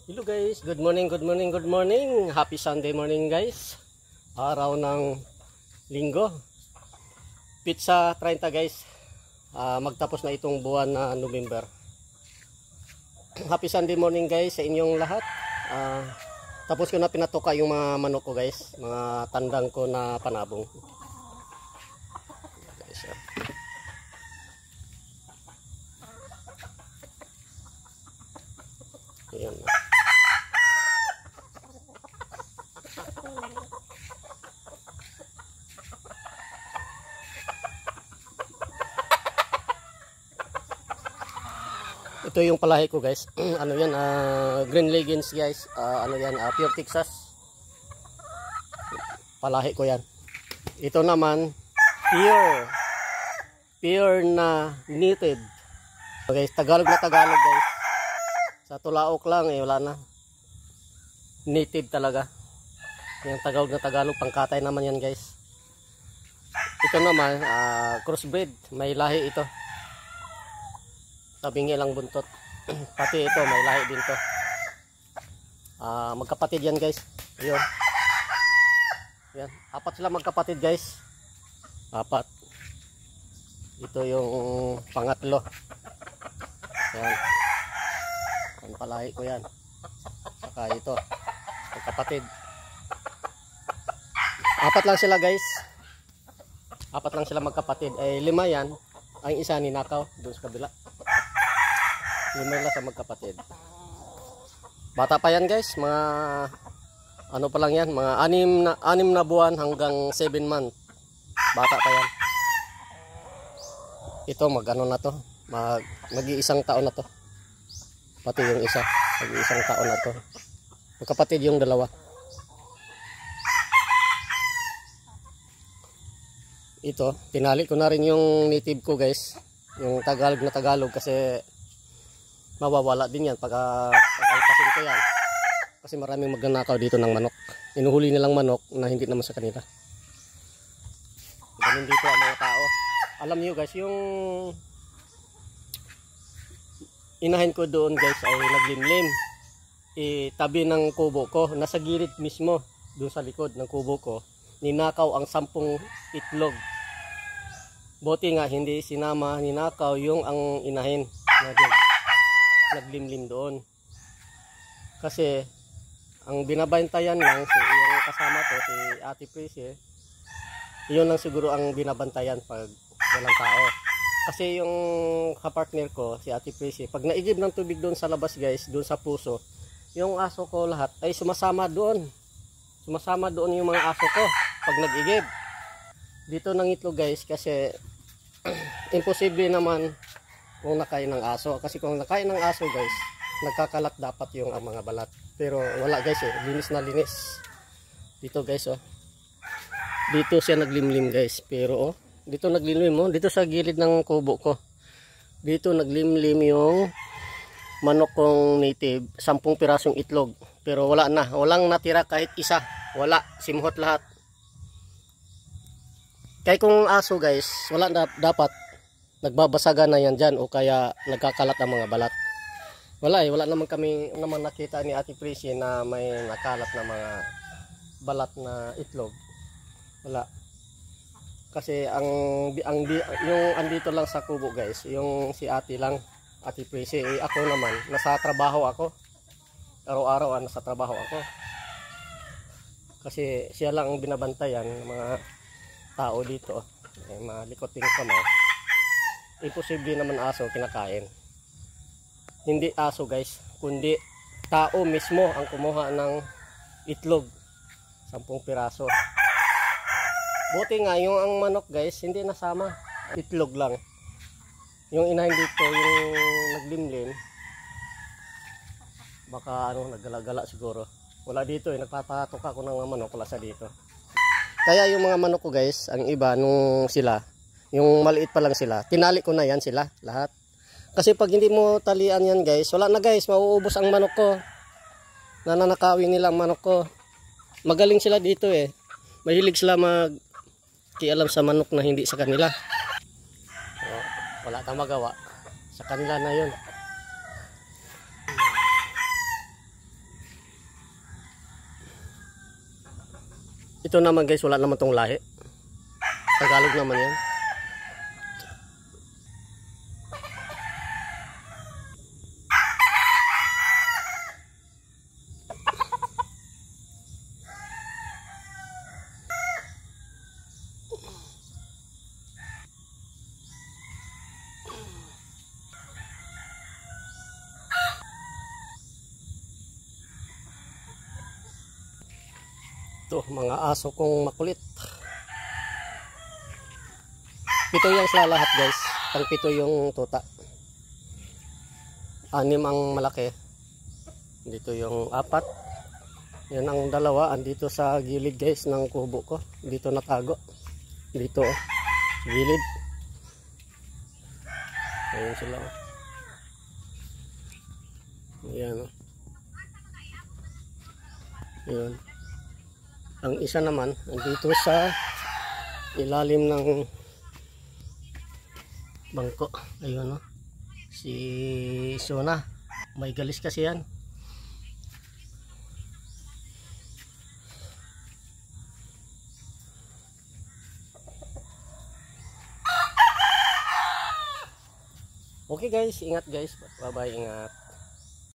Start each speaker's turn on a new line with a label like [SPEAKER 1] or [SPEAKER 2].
[SPEAKER 1] Hello guys, good morning, good morning, good morning. Happy Sunday morning guys. Araw ng linggo. Pizza 30 guys. Magtapos na itong buwan na November. Happy Sunday morning guys sa inyong lahat. Tapos ko na pinatuka yung mga manok ko guys. Mga tandang ko na panabong. Guys, ayan. Ito yung palahi ko guys. Ano yan, green leggings guys. Ano yan, pure Texas. Palahi ko yan. Ito naman pure na native. Okay, Tagalog na Tagalog guys. Sa tulaok lang wala na. Native talaga. Yung Tagalog na Tagalog, pangkatay naman yan guys. Ito naman crossbreed, may lahi ito. Tabingi lang buntot. Pati ito may lahi din to. Magkapatid yan guys. Ayun. Yan, apat sila magkapatid guys. Apat. Ito yung pangatlo. Yan. Ang palahi ko yan. Saka ito, magkapatid. Apat lang sila guys. Apat lang sila magkapatid. Lima yan. Ang isa ninakaw doon sa kabila. Lima lang sa magkapatid. Bata pa yan guys. Mga ano pa lang yan. Mga 6 na buwan hanggang 7 months. Bata pa yan. Ito mag-ano na to. Mag-iisang taon na to. Pati yung isa. Mag-iisang taon na to. Magkapatid yung dalawa. Ito, tinali ko na rin yung native ko guys. Yung Tagalog na Tagalog kasi mawawala din yan pagkalpasin ko yan. Kasi maraming magnanakaw dito ng manok. Inuhuli nilang manok na hindi naman sa kanila. Ganun dito ang mga tao. Alam niyo guys, yung inahin ko doon guys ay naglimlim. Tabi ng kubo ko, nasa gilid mismo doon sa likod ng kubo ko. Ninakaw ang 10 itlog. Buti nga hindi sinama ninakaw yung ang inahin na naglimlim doon. Kasi ang binabantayan lang yung kasama to si Ate Prissy. Yun lang siguro ang binabantayan pag walang tao. Kasi yung kapartner ko si Ate Prissy, pag naigib ng tubig doon sa labas guys, doon sa puso, yung aso ko lahat ay sumasama doon. Sumasama doon yung mga aso ko pag nag-igib. Dito nang itlog guys kasi imposible naman kung nakain ng aso. Kasi kung nakain ng aso guys, nagkakalat dapat yung mga balat. Pero wala guys linis na linis. Dito guys dito siya naglimlim guys. Pero dito naglimlim dito sa gilid ng kubo ko. Dito naglimlim yung manok kong native, 10 pirasong itlog. Pero wala na, walang natira kahit isa. Wala, simhot lahat. Kaya kung aso guys, wala na, dapat nagbabasagan na yan dyan o kaya nagkakalat ang mga balat. Wala naman kami nakita ni Ate Prissy na may nakalat na mga balat na itlog. Wala. Kasi yung andito lang sa kubo guys, yung si Ate lang, Ate Prissy. Ako naman, nasa trabaho ako. Araw-araw nasa trabaho ako. Kasi siya lang ang binabantayan ng mga tao dito. Malikot din kamay. Imposible naman aso kinakain. Hindi aso guys, kundi tao mismo ang kumuha ng itlog. 10 piraso. Buti nga yung ang manok guys, hindi nasama. Itlog lang. Yung inahin dito, yung naglimlim, baka naggala-gala siguro. Wala dito nagpapatok ako ng mga manok, wala sa dito. Kaya yung mga manok ko guys, ang iba nung sila, yung maliit pa lang sila, tinali ko na yan sila lahat. Kasi pag hindi mo talian yan guys, wala na guys, mauubos ang manok ko. Nananakawin nila ang manok ko. Magaling sila dito Mahilig sila magkialam sa manok na hindi sa kanila. Wala kang magawa. Sa kanila na yun. Ito naman guys, wala naman tong lahi. Tagalog naman yan. Ito, mga aso kong makulit. Pito yan sa lahat guys. Pang pito yung tuta. 6 ang malaki. Dito yung 4. Yan ang 2 andito sa gilid guys ng kubo ko. Dito natago. Dito oh. Gilid. Ayun sila oh. Ayan oh. Ayan. Ang isa naman andito sa ilalim ng bangko. Ayun oh. Si Sona. May galis kasi yan. Okay guys, ingat guys. Bye bye, ingat.